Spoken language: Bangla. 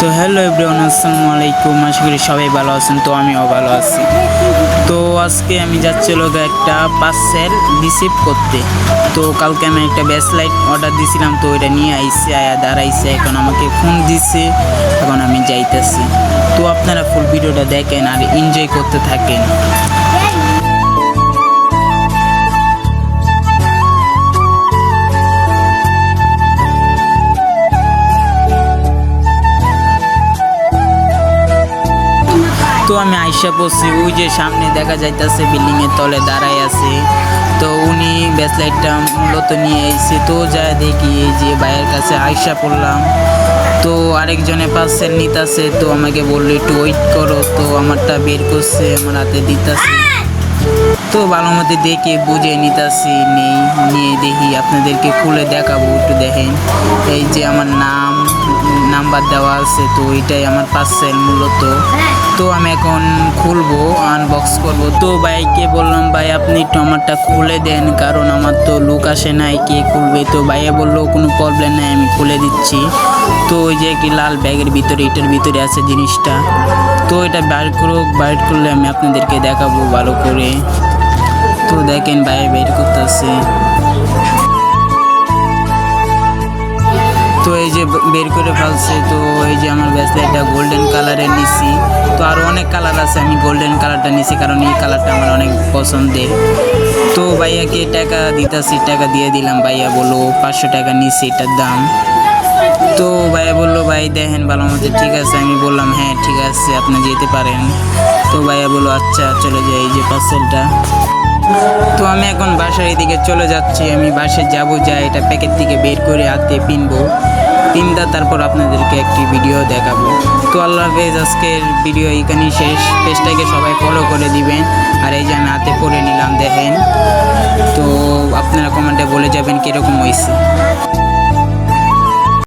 তো হ্যালো এভরিওয়ান, আসসালামু আলাইকুম। আশা করি সবাই ভালো আছেন। তো আমিও ভালো আছি। তো আজকে আমি যাচ্ছিল একটা পার্সেল রিসিভ করতে। তো কালকে আমি একটা ব্যাসলাইট অর্ডার দিয়েছিলাম, তো ওইটা নিয়ে আইসে আয়া দাঁড়াইছে, এখন আমাকে ফোন দিচ্ছে, এখন আমি যাইতেছি। তো আপনারা ফুল ভিডিওটা দেখেন আর এনজয় করতে থাকেন। তো আমি আইসা পড়ছি, ওই যে সামনে দেখা যাইতেছে বিল্ডিং এর তলে দাঁড়াই আছে। তো উনি ব্যাসলাইটটা মূলত নিয়ে এসে, তো যা দেখি এই যে ভাইয়ের কাছে আইসা পড়লাম। তো আরেকজনে পার্সেল নিতেছে, তো আমাকে বললো একটু ওয়েট করো। তো আমারটা বের করছে, আমার হাতে দিতেছে। তো ভালো মতো দেখে বুঝে নিতেছি, নিয়ে দেখি আপনাদেরকে খুলে দেখাবো, একটু দেখেন। এই যে আমার নাম্বার দেওয়া আছে, তো এটাই আমার পার্সেল মূলত। তো আমি এখন খুলবো, আনবক্স করব। তো ভাইকে বললাম, ভাই আপনি একটু আমারটা খুলে দেন, কারণ আমার তো লুক আসে নাই, কে খুলবে। তো ভাইয়া বললো কোনো প্রবলেম নাই, আমি খুলে দিচ্ছি। তো ওই যে একটি লাল ব্যাগের ভিতরে, এটার ভিতরে আছে জিনিসটা। তো এটা বাইর করলে আমি আপনাদেরকে দেখাবো ভালো করে। তো দেখেন ভাই বের করতেছে। তো এই যে বের করে ফেলছে। তো এই যে আমার ব্যাসলাইটটা গোল্ডেন কালারের নিছি। তো আরও অনেক কালার আছে, আমি গোল্ডেন কালারটা নিছি কারণ এই কালারটা আমার অনেক পছন্দের। তো ভাইয়াকে টাকা দিতেছি, টাকা দিয়ে দিলাম। ভাইয়া বললো 500 টাকা নিছি এটার দাম। তো ভাইয়া বললো, ভাই দেখেন ভালো মতো ঠিক আছে। আমি বললাম হ্যাঁ ঠিক আছে, আপনি যেতে পারেন। তো ভাইয়া বললো আচ্ছা চলে যাই, এই যে পার্সেলটা। তো আমি এখন বাসার এদিকে চলে যাচ্ছি। আমি বাসায় যাবো, যাই এটা প্যাকেট থেকে বের করে হাতে পিনবো, তারপর আপনাদেরকে একটি ভিডিও দেখাবো। তো আল্লাহ হাফেজ, আজকের ভিডিও এখানেই শেষ। পেজটাকে সবাই ফলো করে দিবেন। আর এই যে আমি হাতে পরে নিলাম, দেখেন।